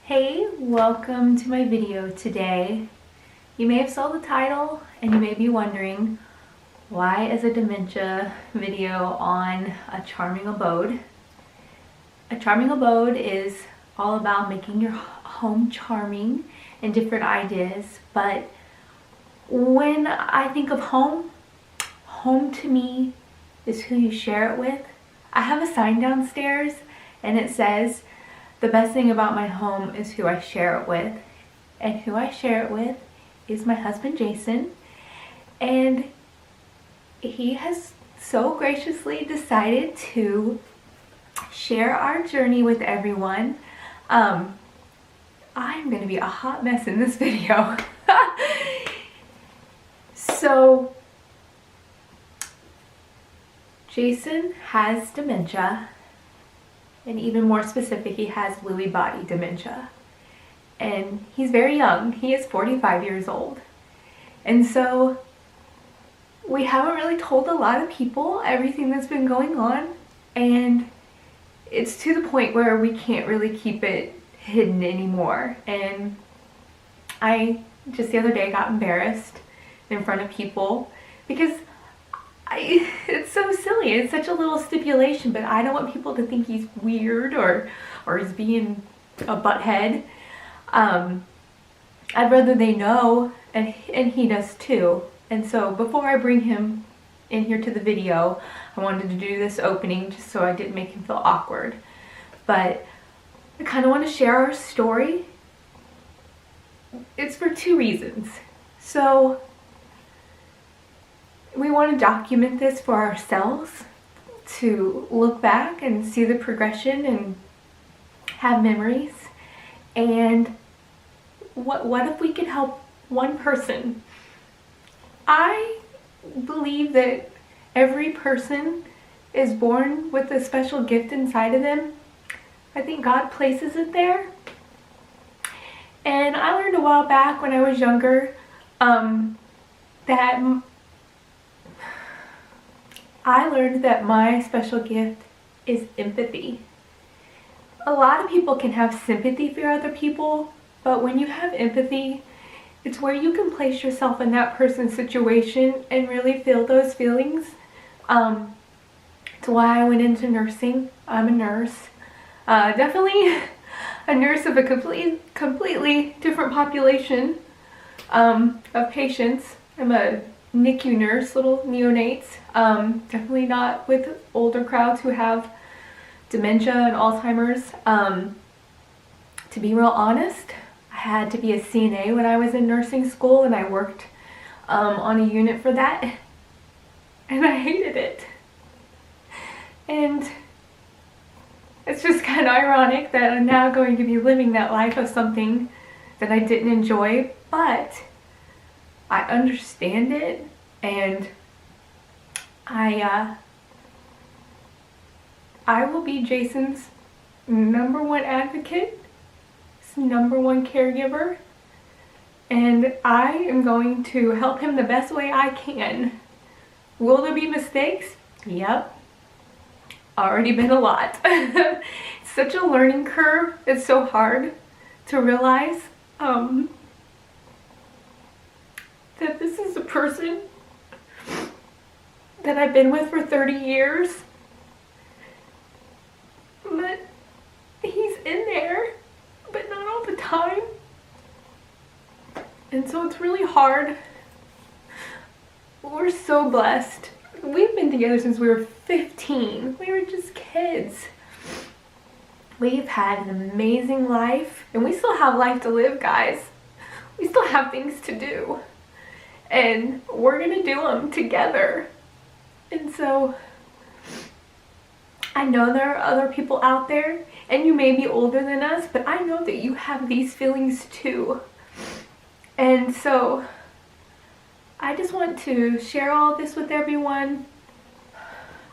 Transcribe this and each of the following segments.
Hey, welcome to my video today. You may have saw the title and you may be wondering, why is a dementia video on a charming abode? A charming abode is all about making your home charming and different ideas, but when I think of home to me is who you share it with. I have a sign downstairs and it says, the best thing about my home is who I share it with. And who I share it with is my husband, Jason. And he has so graciously decided to share our journey with everyone. I'm going to be a hot mess in this video. So, Jason has dementia. And even more specific, he has Lewy Body Dementia. And he's very young. He is 45 years old. And so we haven't really told a lot of people everything that's been going on. And it's to the point where we can't really keep it hidden anymore. And I just the other day got embarrassed in front of people because it's so silly. It's such a little stipulation, but I don't want people to think he's weird or he's being a butthead. I'd rather they know, and he does too. And so before I bring him in here to the video, I wanted to do this opening just so I didn't make him feel awkward. But I kind of want to share our story. It's for two reasons. So we want to document this for ourselves, to look back and see the progression and have memories. And what if we could help one person? I believe that every person is born with a special gift inside of them. I think God places it there. And I learned a while back when I was younger that my special gift is empathy. A lot of people can have sympathy for other people, but when you have empathy, it's where you can place yourself in that person's situation and really feel those feelings. It's why I went into nursing. I'm a nurse. Definitely a nurse of a completely different population of patients. I'm a NICU nurse, little neonates. Definitely not with older crowds who have dementia and Alzheimer's. To be real honest, I had to be a CNA when I was in nursing school, and I worked on a unit for that, and I hated it. And it's just kind of ironic that I'm now going to be living that life of something that I didn't enjoy, but I understand it, and I will be Jason's #1 advocate, his #1 caregiver, and I am going to help him the best way I can. Will there be mistakes? Yep. Already been a lot. It's such a learning curve. It's so hard to realize that this is a person that I've been with for 30 years, but he's in there, but not all the time. And so it's really hard. We're so blessed. We've been together since we were 15. We were just kids. We've had an amazing life, and we still have life to live, guys. We still have things to do. And we're gonna do them together. And so I know there are other people out there, and you may be older than us, but I know that you have these feelings too. And so I just want to share all this with everyone.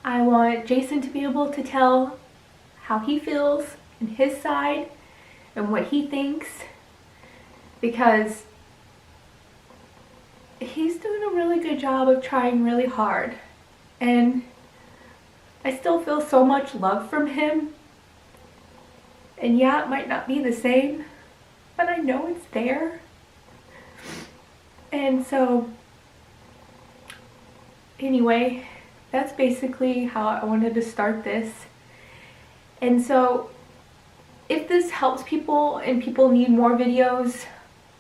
I want Jason to be able to tell how he feels and his side and what he thinks, because he's doing a really good job of trying really hard, and I still feel so much love from him. And yeah, it might not be the same, but I know it's there. And so, anyway, that's basically how I wanted to start this. And so, if this helps people and people need more videos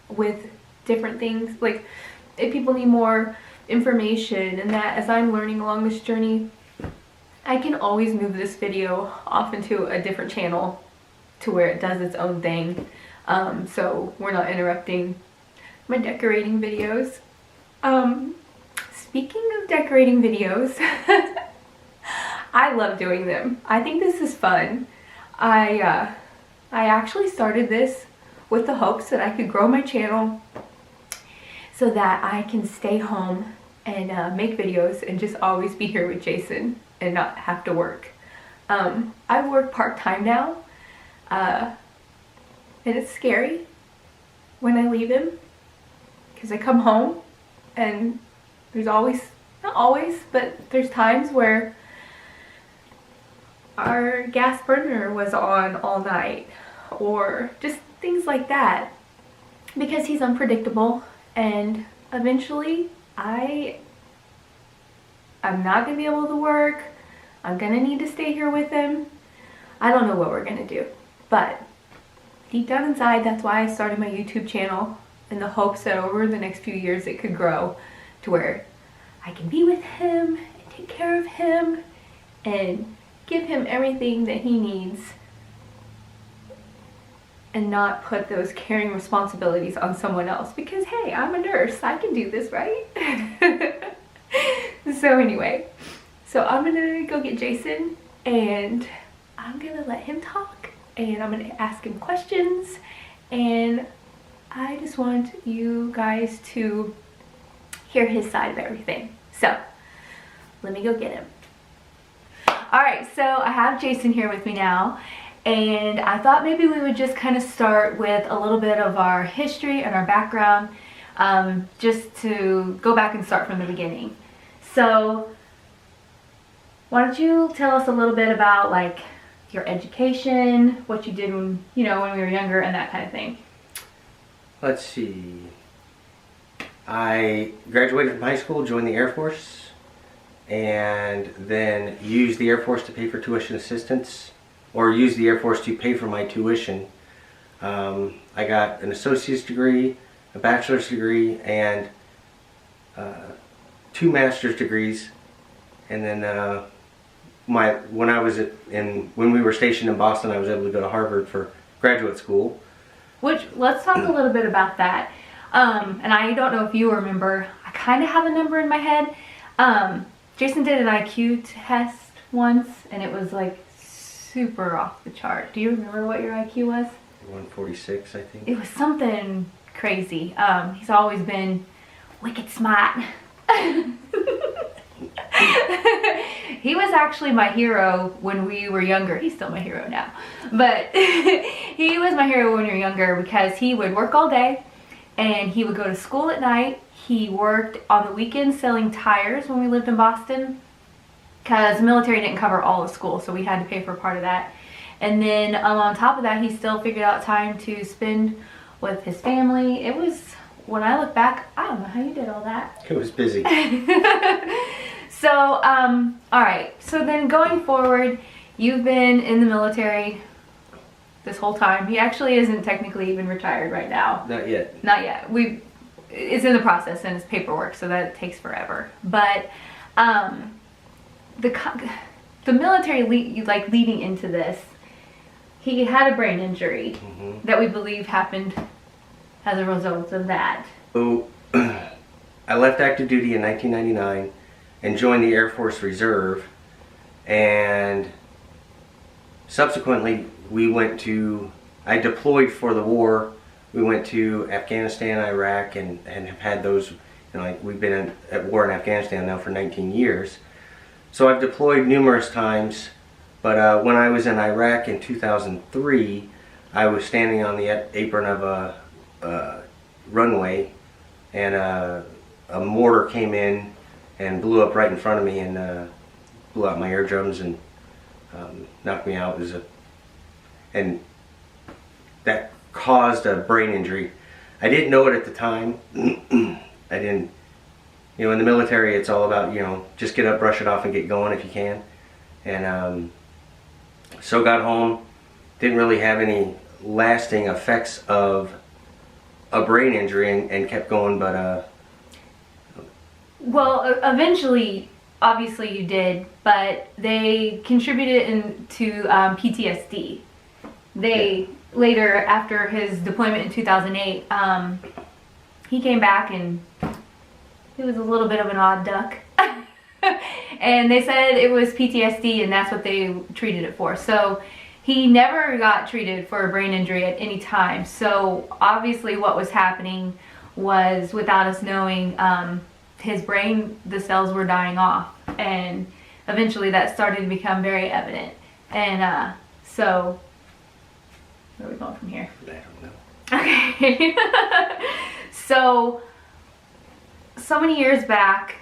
with different things, like if people need more information and that as I'm learning along this journey, I can always move this video off into a different channel to where it does its own thing. So we're not interrupting my decorating videos. Speaking of decorating videos, I love doing them. I think this is fun. I actually started this with the hopes that I could grow my channel so that I can stay home and make videos and just always be here with Jason and not have to work. I work part-time now, and it's scary when I leave him because I come home and there's always, not always, but there's times where our gas burner was on all night or just things like that because he's unpredictable, and eventually I'm not gonna be able to work. I'm gonna need to stay here with him. I don't know what we're gonna do, but deep down inside, that's why I started my YouTube channel, in the hopes that over the next few years it could grow to where I can be with him and take care of him and give him everything that he needs and not put those caring responsibilities on someone else, because hey, I'm a nurse, I can do this, right? So anyway, so I'm gonna go get Jason and I'm gonna let him talk and I'm gonna ask him questions, and I just want you guys to hear his side of everything. So let me go get him. Alright, so I have Jason here with me now, and I thought maybe we would just kind of start with a little bit of our history and our background, just to go back and start from the beginning. So why don't you tell us a little bit about like your education, what you did when, you know, when we were younger and that kind of thing. Let's see. I graduated from high school, joined the Air Force, and then used the Air Force to pay for tuition assistance, or used the Air Force to pay for my tuition. I got an associate's degree, a bachelor's degree, and 2 master's degrees. And then when we were stationed in Boston, I was able to go to Harvard for graduate school. Which, let's talk a little bit about that. And I don't know if you remember, I kind of have a number in my head. Jason did an IQ test once, and it was like super off the chart. Do you remember what your IQ was? 146, I think. It was something crazy. He's always been wicked smart. He was actually my hero when we were younger. He's still my hero now. But he was my hero when we were younger because he would work all day and he would go to school at night. He worked on the weekends selling tires when we lived in Boston because the military didn't cover all of school, so we had to pay for part of that. And then on top of that, he still figured out time to spend with his family. It was, when I look back, I don't know how you did all that. It was busy. So, alright, so then going forward, you've been in the military this whole time. He actually isn't technically even retired right now. Not yet. Not yet. It's in the process and it's paperwork, so that takes forever. But, the military, leading into this, he had a brain injury that we believe happened as a result of that. Oh, I left active duty in 1999 and joined the Air Force Reserve, and subsequently I deployed for the war. We went to Afghanistan, Iraq, and have had those, we've been at war in Afghanistan now for 19 years. So I've deployed numerous times, but when I was in Iraq in 2003, I was standing on the apron of a runway, and a mortar came in and blew up right in front of me and blew out my eardrums and knocked me out. And that caused a brain injury. I didn't know it at the time. I didn't, in the military it's all about, just get up, brush it off, and get going if you can. And so got home, didn't really have any lasting effects of a brain injury, and kept going, but well, eventually, obviously you did, but they contributed to PTSD. They later, after his deployment in 2008, he came back and he was a little bit of an odd duck. And they said it was PTSD, and that's what they treated it for. So he never got treated for a brain injury at any time. So obviously what was happening was, without us knowing, his brain, the cells were dying off, and eventually that started to become very evident. And so where are we going from here? I don't know. Okay. so many years back,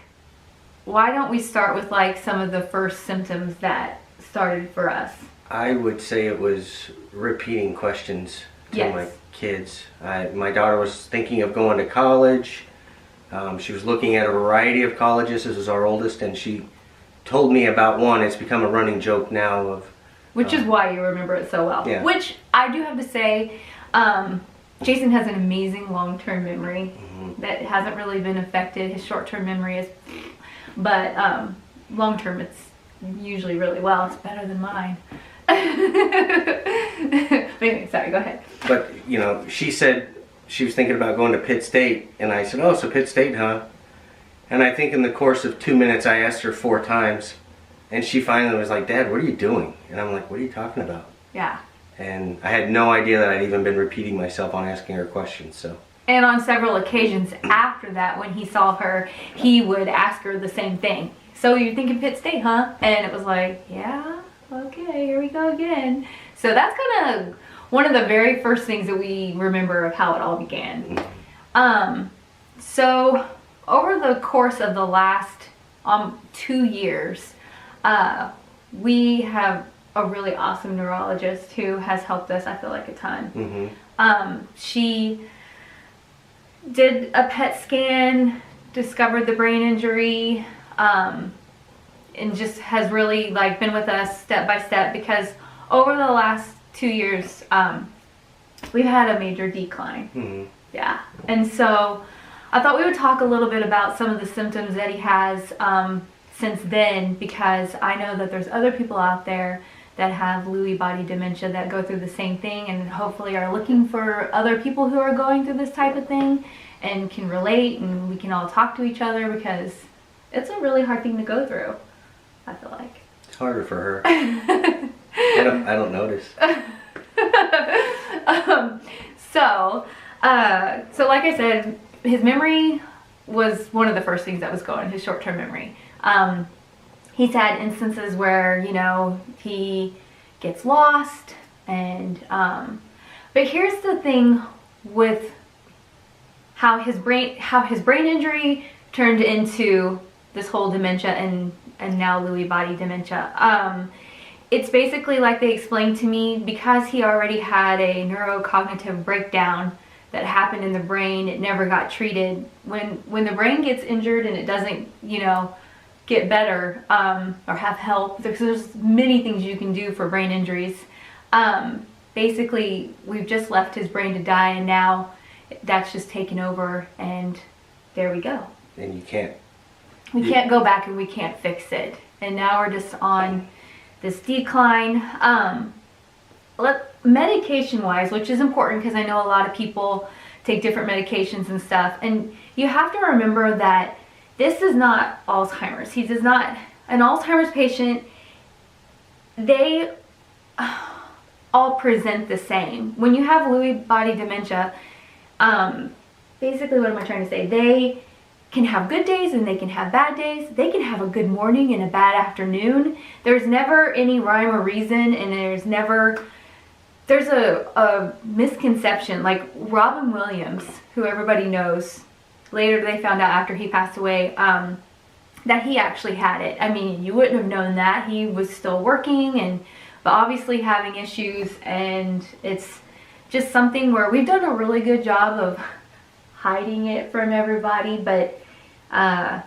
why don't we start with like some of the first symptoms that started for us? I would say it was repeating questions to Yes. my kids. My daughter was thinking of going to college. She was looking at a variety of colleges. This is our oldest, and she told me about one. It's become a running joke now of... Which is why you remember it so well. Yeah. Which I do have to say, Jason has an amazing long-term memory that hasn't really been affected. His short-term memory is, but long-term it's usually really well. It's better than mine. Anyway, sorry, go ahead. But, she said she was thinking about going to Pitt State, and I said, oh, so Pitt State, huh? And I think in the course of 2 minutes I asked her 4 times, and she finally was like, Dad, what are you doing? And I'm like, what are you talking about? Yeah. And I had no idea that I'd even been repeating myself on asking her questions, so... And on several occasions after that, when he saw her, he would ask her the same thing. So you're thinking Pitt State, huh? And it was like, yeah, okay, here we go again. So that's kind of one of the very first things that we remember of how it all began. So over the course of the last 2 years, we have a really awesome neurologist who has helped us, I feel like, a ton. She did a PET scan, discovered the brain injury, and just has really like been with us step by step, because over the last 2 years, we've had a major decline. Yeah. And so I thought we would talk a little bit about some of the symptoms that he has since then, because I know that there's other people out there that have Lewy body dementia that go through the same thing, and hopefully are looking for other people who are going through this type of thing and can relate, and we can all talk to each other, because it's a really hard thing to go through, I feel like. It's harder for her. I don't notice. So like I said, his memory was one of the first things that was going, his short-term memory. He's had instances where, he gets lost, and, but here's the thing with how his brain injury turned into this whole dementia and now Lewy body dementia. It's basically like they explained to me, because he already had a neurocognitive breakdown that happened in the brain. It never got treated. When the brain gets injured and it doesn't, get better or have help, there's many things you can do for brain injuries. Basically, we've just left his brain to die, and now that's just taken over, and there we go. And you can't. We can't go back, and we can't fix it. And now we're just on this decline. Medication-wise, which is important, because I know a lot of people take different medications and stuff, and you have to remember that this is not Alzheimer's. He does not, an Alzheimer's patient, they all present the same. When you have Lewy body dementia, basically what am I trying to say? They can have good days and they can have bad days. They can have a good morning and a bad afternoon. There's never any rhyme or reason, and there's a misconception, like Robin Williams, who everybody knows. Later they found out after he passed away that he actually had it. I mean, you wouldn't have known that. He was still working, but obviously having issues, and it's just something where we've done a really good job of hiding it from everybody, but I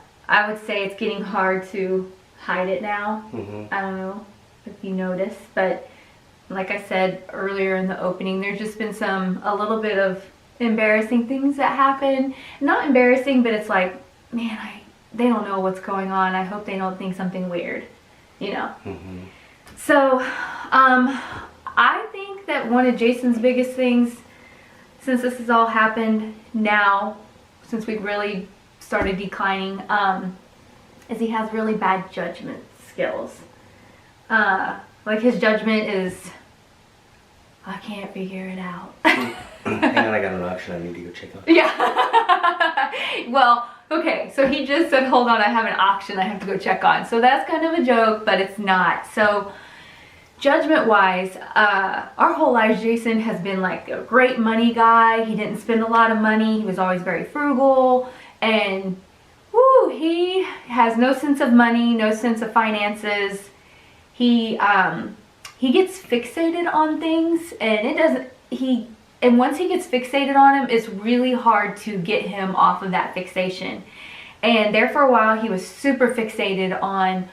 would say it's getting hard to hide it now. I don't know if you noticed, but like I said earlier in the opening, there's just been a little bit of embarrassing things that happen. Not embarrassing, but it's like, man, they don't know what's going on. I hope they don't think something weird, you know? So, I think that one of Jason's biggest things, since this has all happened now, since we've really started declining, is he has really bad judgment skills. Like his judgment is, I can't figure it out. Hang on, I got an auction I need to go check on. Yeah. Well, okay, so he just said, hold on, I have an auction I have to go check on. So that's kind of a joke, but it's not. So judgment-wise, our whole lives, Jason has been like a great money guy. He didn't spend a lot of money. He was always very frugal, and woo, he has no sense of money, no sense of finances. He gets fixated on things, and and once he gets fixated on him, it's really hard to get him off of that fixation. And there for a while, he was super fixated on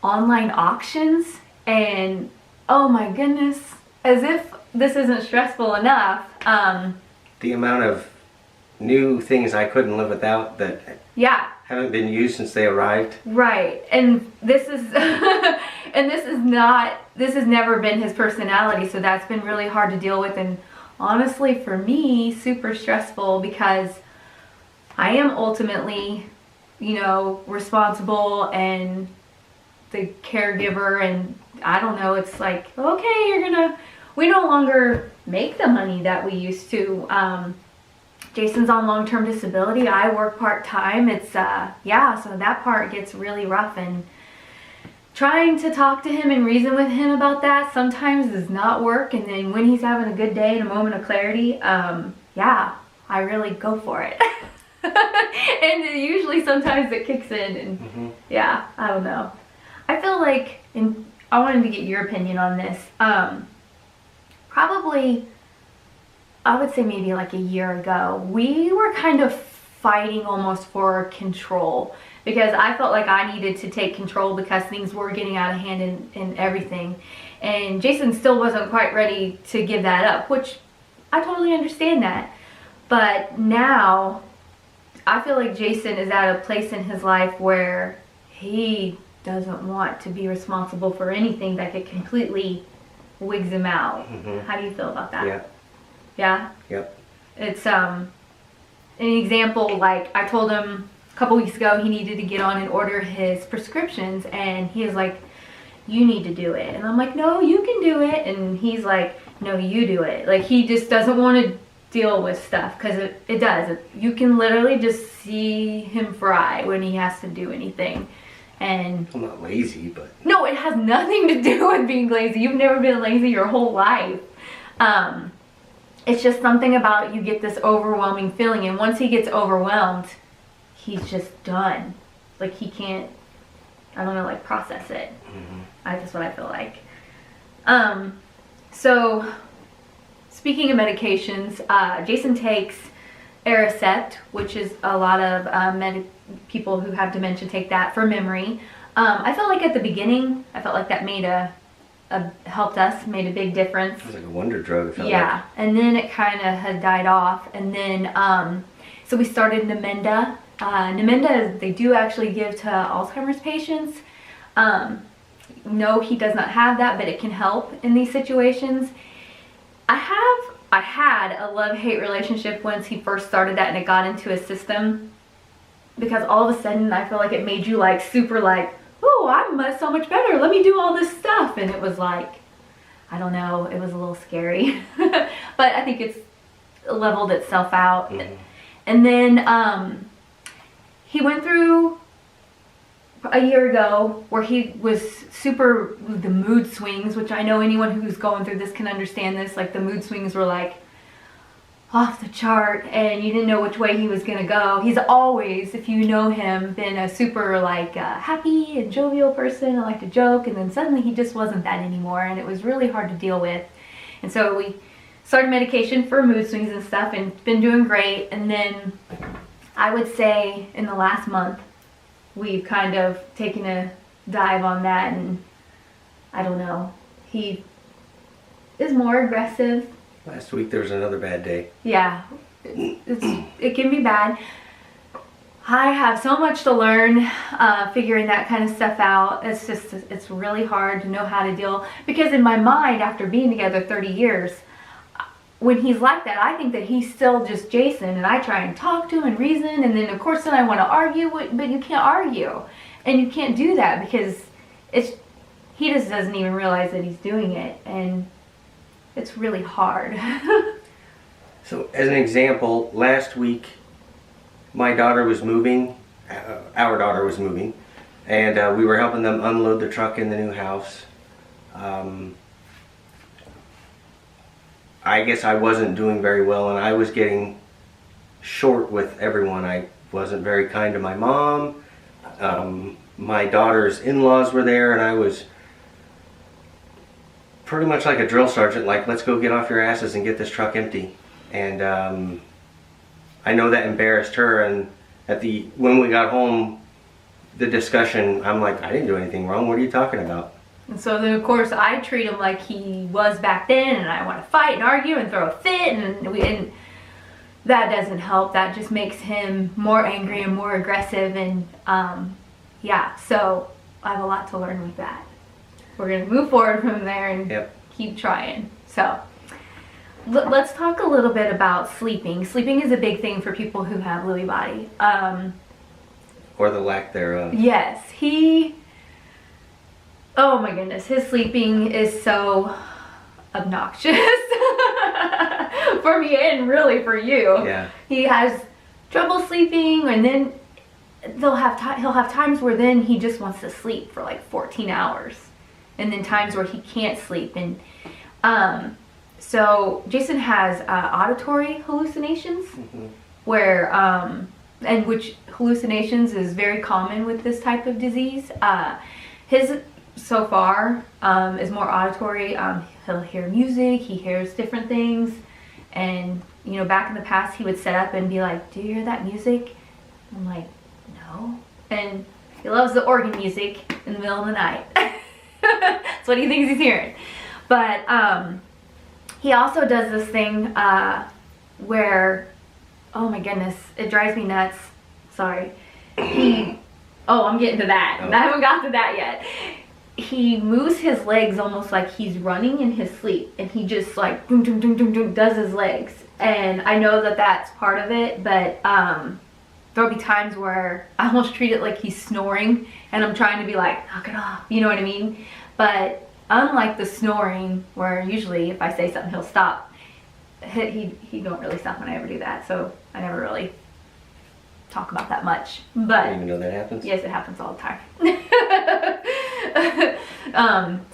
online auctions, and oh my goodness, as if this isn't stressful enough. The amount of new things I couldn't live without that haven't been used since they arrived. Right, and this is this has never been his personality, so that's been really hard to deal with, and honestly for me, super stressful, because I am ultimately, you know, responsible and the caregiver, and I don't know, it's like, okay, we no longer make the money that we used to. Jason's on long-term disability. I work part-time. It's, yeah, so that part gets really rough, and trying to talk to him and reason with him about that sometimes does not work. And then when he's having a good day and a moment of clarity, yeah, I really go for it. And usually sometimes it kicks in, and yeah, I don't know. I feel like, and I wanted to get your opinion on this, probably, I would say maybe like a year ago, we were kind of fighting almost for control, because I felt like I needed to take control because things were getting out of hand and everything. And Jason still wasn't quite ready to give that up, which I totally understand that. But now I feel like Jason is at a place in his life where he doesn't want to be responsible for anything that could completely wigs him out. How do you feel about that? Yeah. Yeah? Yep. It's an example, like I told him a couple weeks ago he needed to get on and order his prescriptions, and he was like, you need to do it. And I'm like, no, you can do it. And he's like, no, you do it. Like, he just doesn't want to deal with stuff, because it does. You can literally just see him fry when he has to do anything. And I'm not lazy, but... No, it has nothing to do with being lazy. You've never been lazy your whole life. It's just something about, you get this overwhelming feeling, and once he gets overwhelmed, he's just done. Like, he can't, I don't know, like, process it. That's what I feel like. So, speaking of medications, Jason takes Aricept, which is a lot of people who have dementia take that for memory. I felt like at the beginning, I felt like that made helped us, made a big difference. It was like a wonder drug, it felt like. And then it kind of had died off, and then so we started Namenda. Namenda, they do actually give to Alzheimer's patients. No, he does not have that, but it can help in these situations. I had a love-hate relationship once he first started that and it got into his system, because all of a sudden I feel like it made you like super like, oh, I'm so much better, let me do all this stuff. And it was like, I don't know, it was a little scary. But I think it's leveled itself out. And then he went through a year ago where he was super, the mood swings, which I know anyone who's going through this can understand this. Like, the mood swings were like off the chart, and you didn't know which way he was gonna go. He's always, if you know him, been a super like happy and jovial person. I like to joke, and then suddenly he just wasn't that anymore, and it was really hard to deal with. And so we started medication for mood swings and stuff, and it's been doing great. And then I would say in the last month, we've kind of taken a dive on that, and I don't know, he is more aggressive. Last week there was another bad day. Yeah, it can be bad. I have so much to learn, figuring that kind of stuff out. It's really hard to know how to deal, because in my mind, after being together 30 years, when he's like that, I think that he's still just Jason, and I try and talk to him and reason, and then of course then I want to argue, but you can't argue, and you can't do that because he just doesn't even realize that he's doing it, and it's really hard. So as an example, last week my daughter was moving, our daughter was moving, and we were helping them unload the truck in the new house. I guess I wasn't doing very well, and I was getting short with everyone. I wasn't very kind to my mom. My daughter's in-laws were there, and I was pretty much like a drill sergeant, like, let's go get off your asses and get this truck empty. And I know that embarrassed her, and when we got home, the discussion, I'm like, I didn't do anything wrong. What are you talking about? And so then of course I treat him like he was back then, and I want to fight and argue and throw a fit, and that doesn't help. That just makes him more angry and more aggressive, and yeah, so I have a lot to learn with that. We're going to move forward from there and keep trying. So let's talk a little bit about sleeping. Sleeping is a big thing for people who have Lewy body. Or the lack thereof. Yes, oh my goodness, his sleeping is so obnoxious for me and really for you. Yeah. He has trouble sleeping, and then he'll have times where then he just wants to sleep for like 14 hours, and then times where he can't sleep. And so Jason has auditory hallucinations, where and which hallucinations is very common with this type of disease. His so far is more auditory. He'll hear music, he hears different things, and you know, back in the past he would set up and be like, do you hear that music? I'm like, no. And he loves the organ music in the middle of the night. That's what he thinks he's hearing. But he also does this thing where, oh my goodness, it drives me nuts. Sorry. I'm getting to that. I haven't got to that yet. He moves his legs almost like he's running in his sleep, and he just like doom, doom, doom, doom, doom, does his legs. And I know that that's part of it, but there'll be times where I almost treat it like he's snoring, and I'm trying to be like, knock it off, you know what I mean? But unlike the snoring, where usually if I say something he'll stop, he don't really stop when I ever do that, so I never really talk about that much. But I didn't even know that happens. Yes, it happens all the time.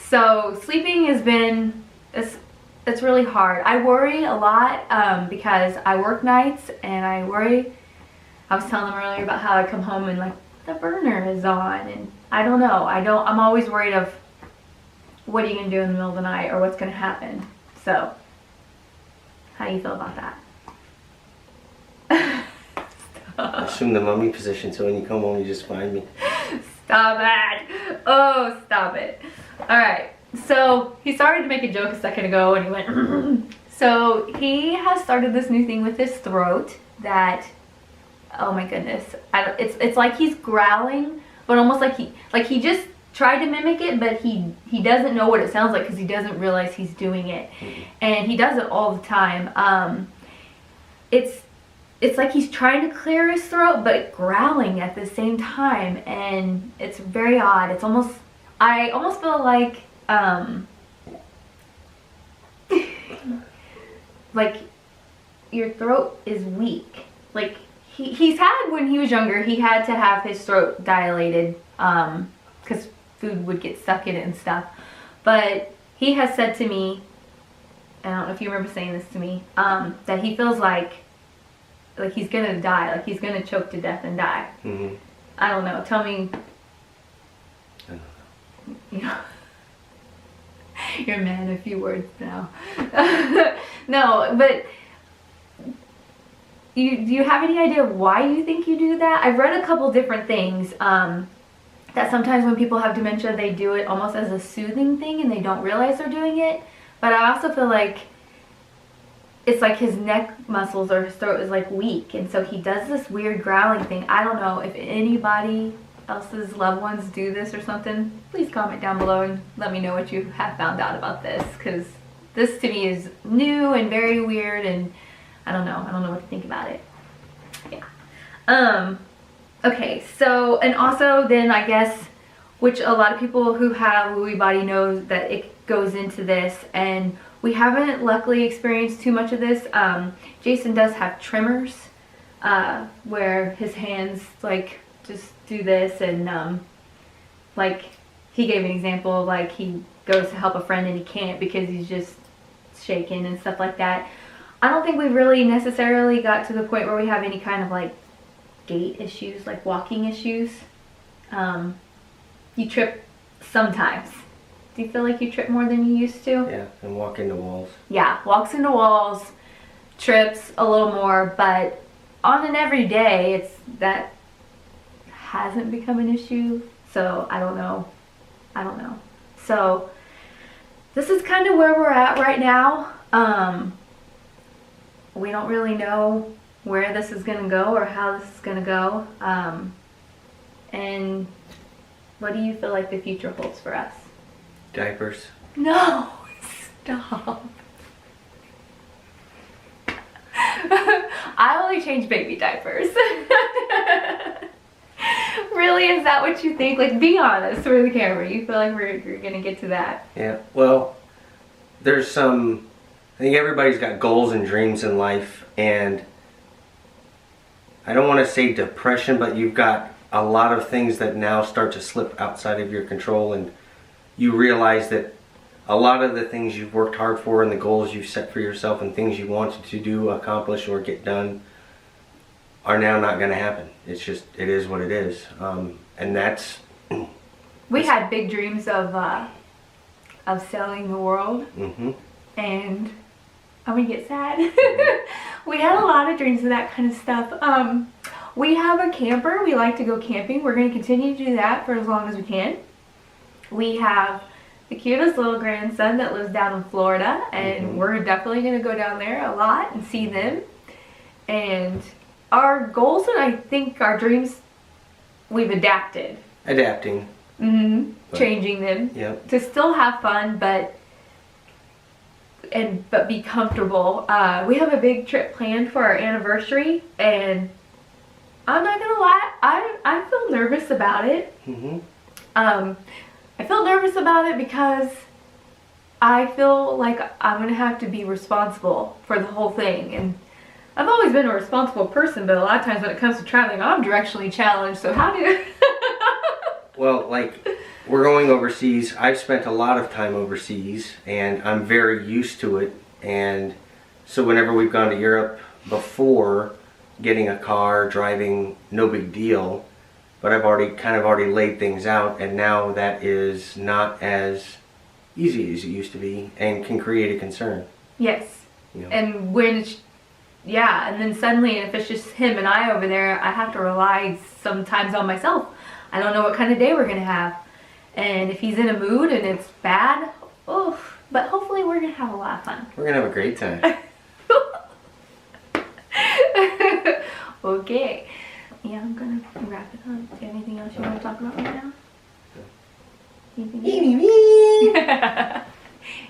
So sleeping has been, it's really hard. I worry a lot because I work nights, and I worry. I was telling them earlier about how I come home and like the burner is on, and I don't know. I'm always worried of what are you gonna do in the middle of the night, or what's gonna happen. So how do you feel about that? Assume the mummy position, so when you come home you just find me. Stop it. Oh, stop it. Alright, so he started to make a joke a second ago, and he went so he has started this new thing with his throat that, oh my goodness, it's like he's growling, but almost like he just tried to mimic it, but he doesn't know what it sounds like because he doesn't realize he's doing it. And he does it all the time. It's like he's trying to clear his throat, but growling at the same time, and it's very odd. It's almost, I almost feel like, like your throat is weak. Like he's had, when he was younger, he had to have his throat dilated, because food would get stuck in it and stuff. But he has said to me, I don't know if you remember saying this to me, that he feels like he's gonna die, like he's gonna choke to death and die. I don't know. Tell me. I don't know. You know, You're a man of few words now. No, but do you have any idea why you think you do that? I've read a couple different things. That sometimes when people have dementia, they do it almost as a soothing thing and they don't realize they're doing it. But I also feel like it's like his neck muscles or his throat is like weak, and so he does this weird growling thing. I don't know if anybody else's loved ones do this or something. Please comment down below and let me know what you have found out about this, because this to me is new and very weird, and I don't know what to think about it. Yeah. Okay, so, and also then I guess, which a lot of people who have Lewy body know that it goes into this, and we haven't luckily experienced too much of this. Jason does have tremors, where his hands like just do this, and like he gave an example of like he goes to help a friend and he can't because he's just shaking and stuff like that. I don't think we really necessarily got to the point where we have any kind of like gait issues, like walking issues. You trip sometimes. Do you feel like you trip more than you used to? Yeah, and walk into walls. Yeah, walks into walls, trips a little more, but on an everyday, that hasn't become an issue. So I don't know. So this is kind of where we're at right now. We don't really know where this is going to go or how this is going to go. And what do you feel like the future holds for us? Diapers. No, stop. I only change baby diapers. Really, is that what you think? Like, be honest for the camera. You feel like we're gonna get to that? Yeah, well, I think everybody's got goals and dreams in life, and I don't want to say depression, but you've got a lot of things that now start to slip outside of your control, and you realize that a lot of the things you've worked hard for and the goals you've set for yourself and things you wanted to do, accomplish, or get done are now not going to happen. It's just, it is what it is. And that's... We had big dreams of selling the world. Mm-hmm. And I'm going to get sad. Mm-hmm. We had a lot of dreams of that kind of stuff. We have a camper. We like to go camping. We're going to continue to do that for as long as we can. We have the cutest little grandson that lives down in Florida, and mm-hmm. we're definitely going to go down there a lot and see them. And our goals and I think our dreams, we've adapted. Adapting. Mm-hmm. Changing them. Yep. To still have fun, but be comfortable. We have a big trip planned for our anniversary, and I'm not gonna lie, I feel nervous about it. Mm-hmm. I feel nervous about it because I feel like I'm gonna have to be responsible for the whole thing, and I've always been a responsible person, but a lot of times when it comes to traveling, I'm directionally challenged. So how do Well, like, we're going overseas. I've spent a lot of time overseas, and I'm very used to it. And so whenever we've gone to Europe before, getting a car, driving, no big deal. But I've already laid things out, and now that is not as easy as it used to be, and can create a concern. Yes. You know? And when it's, yeah, and then suddenly if it's just him and I over there, I have to rely sometimes on myself. I don't know what kind of day we're gonna have, and if he's in a mood and it's bad, oof. But hopefully we're gonna have a lot of fun. We're gonna have a great time. Okay. Yeah, I'm gonna wrap it up. Do you have anything else you want to talk about right now?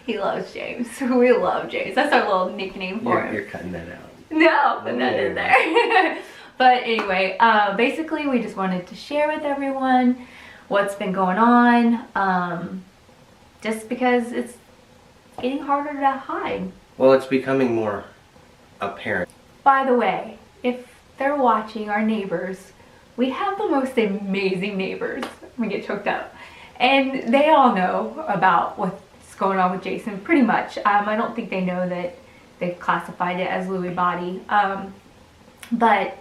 He loves James. We love James. That's our little nickname for him. You're cutting that out. No, put that in there. But anyway, basically we just wanted to share with everyone what's been going on. Just because it's getting harder to hide. Well, it's becoming more apparent. By the way, if they're watching, our neighbors, we have the most amazing neighbors. I'm gonna get choked up. And they all know about what's going on with Jason, pretty much. I don't think they know that they've classified it as Lewy body. But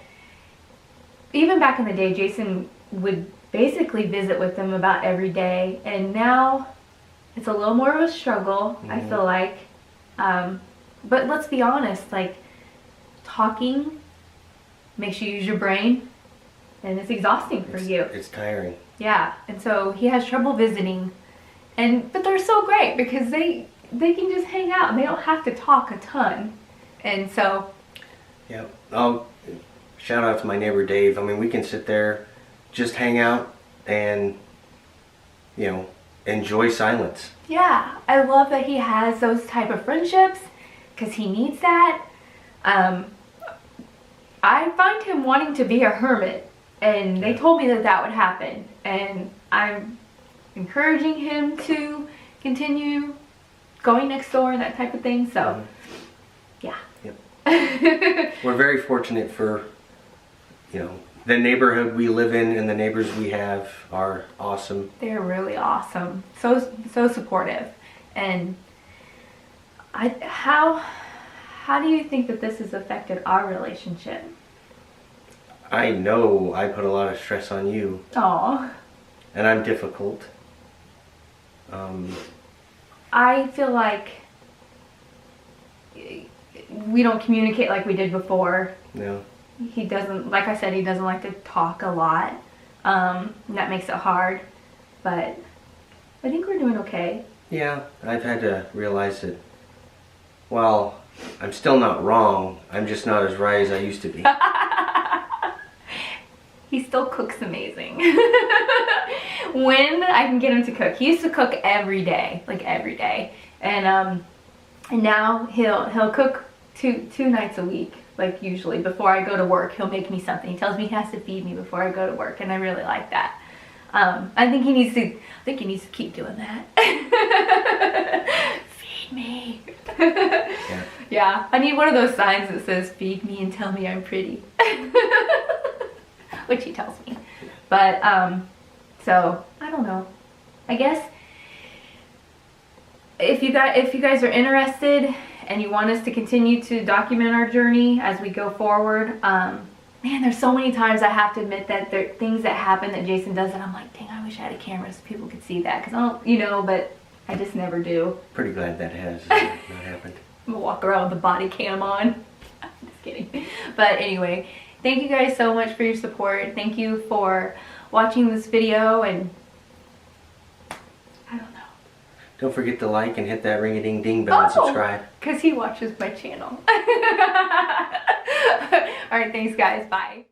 even back in the day, Jason would basically visit with them about every day. And now It's a little more of a struggle, I feel like. But let's be honest, like, talking makes you use your brain, and it's exhausting for you. It's tiring. Yeah, and so he has trouble visiting, but they're so great because they can just hang out and they don't have to talk a ton, and so. Yeah. Oh, shout out to my neighbor Dave. I mean, we can sit there, just hang out, and enjoy silence. Yeah, I love that he has those type of friendships because he needs that. I find him wanting to be a hermit, and they told me that would happen, and I'm encouraging him to continue going next door and that type of thing, so yeah. Yep. We're very fortunate for the neighborhood we live in, and the neighbors we have are awesome. They're really awesome, so supportive. And how do you think that this has affected our relationship? I know I put a lot of stress on you. Aw. And I'm difficult. I feel like we don't communicate like we did before. No. He doesn't, like I said, he doesn't like to talk a lot. And that makes it hard. But I think we're doing okay. Yeah, I've had to realize that, well, I'm still not wrong. I'm just not as right as I used to be. He still cooks amazing. When I can get him to cook. He used to cook every day, like every day. And now he'll cook two nights a week, like usually. Before I go to work, he'll make me something. He tells me he has to feed me before I go to work, and I really like that. I think he needs to keep doing that. Feed me. Yeah. Yeah, I need one of those signs that says feed me and tell me I'm pretty. Which he tells me. But so I don't know. I guess if you guys are interested and you want us to continue to document our journey as we go forward, man, there's so many times I have to admit that there are things that happen that Jason does and I'm like, dang, I wish I had a camera so people could see that, because I don't, but I just never do. Pretty glad that has not happened. I'm gonna walk around with the body cam on. Just kidding. But anyway, thank you guys so much for your support. Thank you for watching this video, and I don't know. Don't forget to like and hit that ring-a-ding-ding bell and subscribe. Because he watches my channel. Alright, thanks guys. Bye.